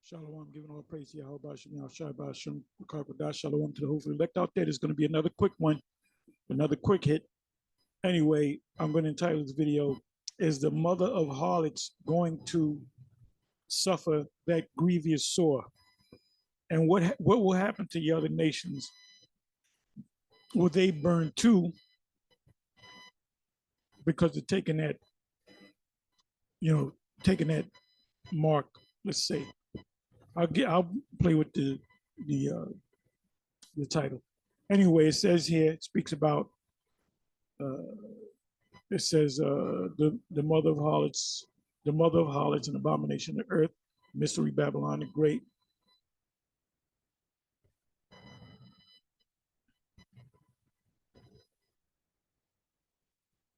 Shalom, giving all praise to Yahweh Shem, Shabbat Shem, Shalom to the hopefully elect out there. There's going to be another quick one, another quick hit. Anyway, I'm going to entitle this video, Is the Mother of Harlots Going to Suffer That Grievous Sore? And what will happen to the other nations? Will they burn too because they're taking that, taking that mark, let's say. I'll play with the title. Anyway, it says here, it speaks about, it says the mother of harlots, an abomination of earth, mystery Babylon the Great.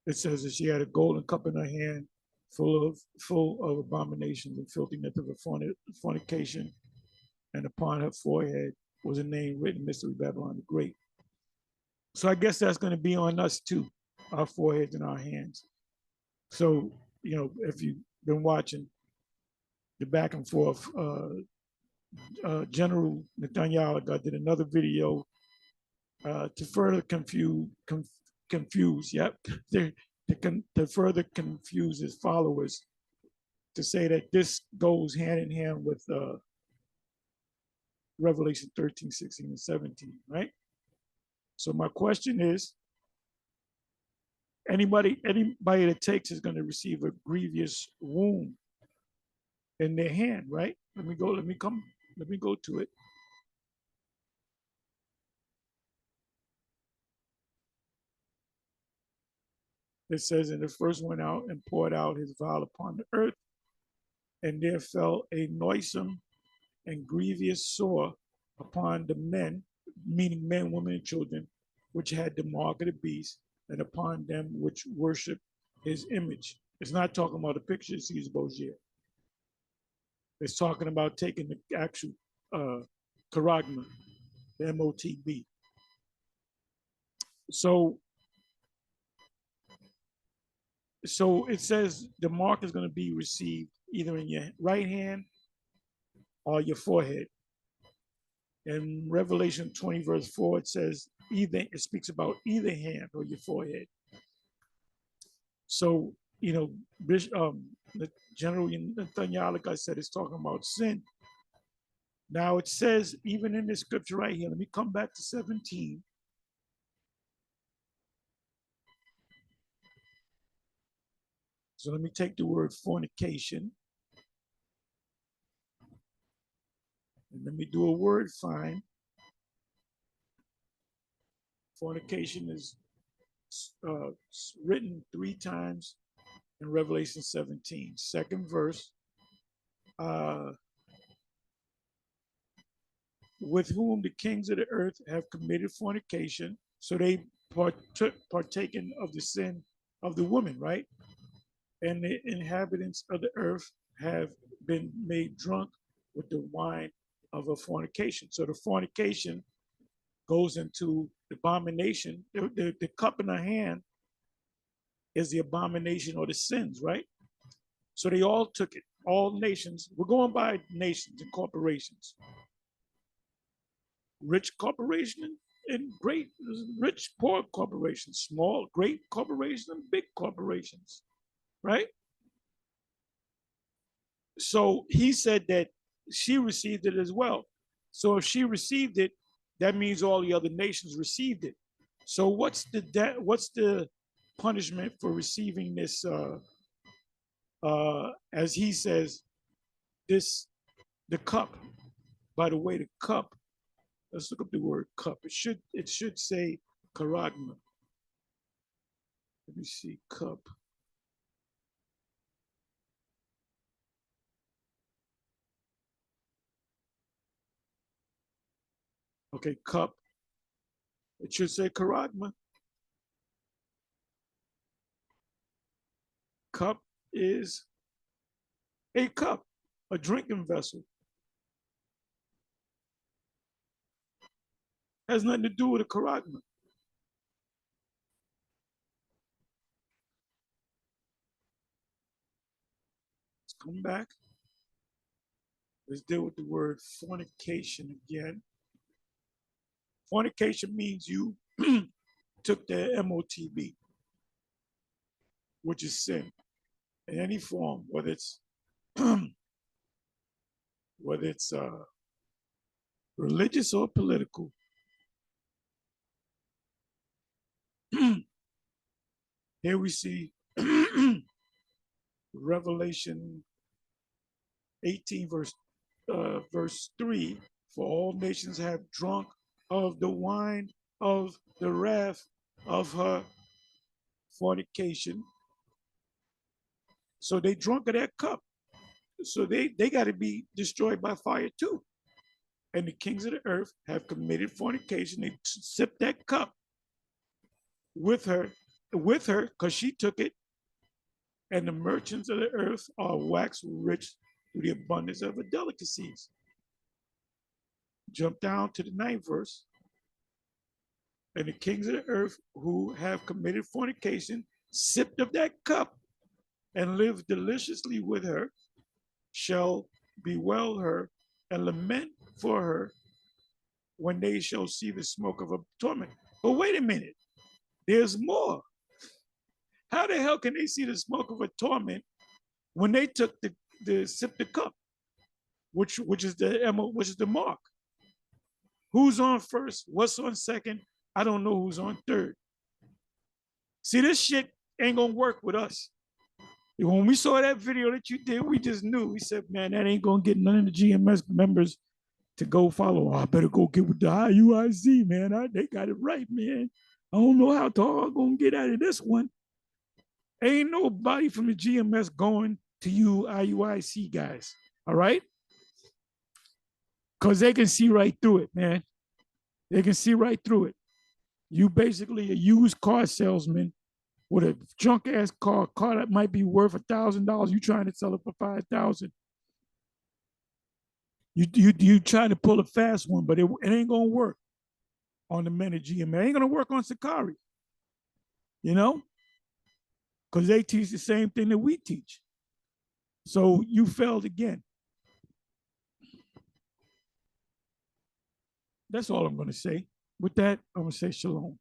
It says that she had a golden cup in her hand, full of abominations and filthiness of fornication, and upon her forehead was a name written, Mystery Babylon the Great. So I guess that's going to be on us too, our foreheads and our hands. So, if you've been watching the back and forth, General Netanyahu did another video to further confuse, to further confuse his followers, to say that this goes hand in hand with Revelation 13, 16, and 17, right? So my question is, anybody that takes is going to receive a grievous wound in their hand, right? Let me go to it. It says, and the first went out and poured out his vial upon the earth, and there fell a noisome and grievous sore upon the men, meaning men, women, and children, which had the mark of the beast, and upon them which worship his image. It's not talking about a picture of Caesar Borgia. It's talking about taking the actual charagma, the MOTB. So it says the mark is going to be received either in your right hand or your forehead. In Revelation 20, verse 4, it says it speaks about either hand or your forehead. So, the General Netanyahu, like I said, is talking about sin. Now it says, even in this scripture right here, let me come back to 17. So let me take the word fornication, and let me do a word find. Fornication is written 3 times in Revelation 17. Second verse, with whom the kings of the earth have committed fornication, so they partaken of the sin of the woman, right? And the inhabitants of the earth have been made drunk with the wine of a fornication. So the fornication goes into the abomination. The cup in her hand is the abomination or the sins, right? So they all took it. All nations, we're going by nations and corporations. Rich corporation and rich, poor corporations, small, great corporations, and big corporations, right? So he said that she received it as well. So if she received it, that means all the other nations received it. So what's the punishment for receiving this? As he says, the cup. By the way, the cup. Let's look up the word cup. It should say charagma. Let me see, cup. Okay, cup. It should say charagma. Cup is a cup, a drinking vessel. Has nothing to do with a charagma. Let's come back. Let's deal with the word fornication again. Fornication means you took the MOTB, which is sin, in any form, whether it's whether it's religious or political. Here we see Revelation 18, verse 3, for all nations have drunk of the wine of the wrath of her fornication. So they drunk of that cup. So they got to be destroyed by fire too. And the kings of the earth have committed fornication. They sipped that cup with her, because she took it. And the merchants of the earth are waxed rich through the abundance of her delicacies. Jump down to the 9th verse. And the kings of the earth who have committed fornication sipped of that cup and lived deliciously with her shall bewail her and lament for her when they shall see the smoke of her torment. But wait a minute, there's more. How the hell can they see the smoke of a torment when they took the sip the cup, which is the mark? Who's on first? What's on second? I don't know who's on third. See, this shit ain't gonna work with us. When we saw that video that you did, we just knew. We said, man, that ain't gonna get none of the GMS members to go follow. Oh, I better go get with the IUIC, man. They got it right, man. I don't know how tall I'm gonna get out of this one. Ain't nobody from the GMS going to you IUIC guys, all right? Because they can see right through it, man. They can see right through it. You basically a used car salesman with a junk ass car that might be worth $1,000. You trying to sell it for 5,000. You trying to pull a fast one, but it ain't gonna work on the men of GMS. It ain't gonna work on Sakari. You know, because they teach the same thing that we teach. So you failed again. That's all I'm going to say. With that, I'm going to say shalom.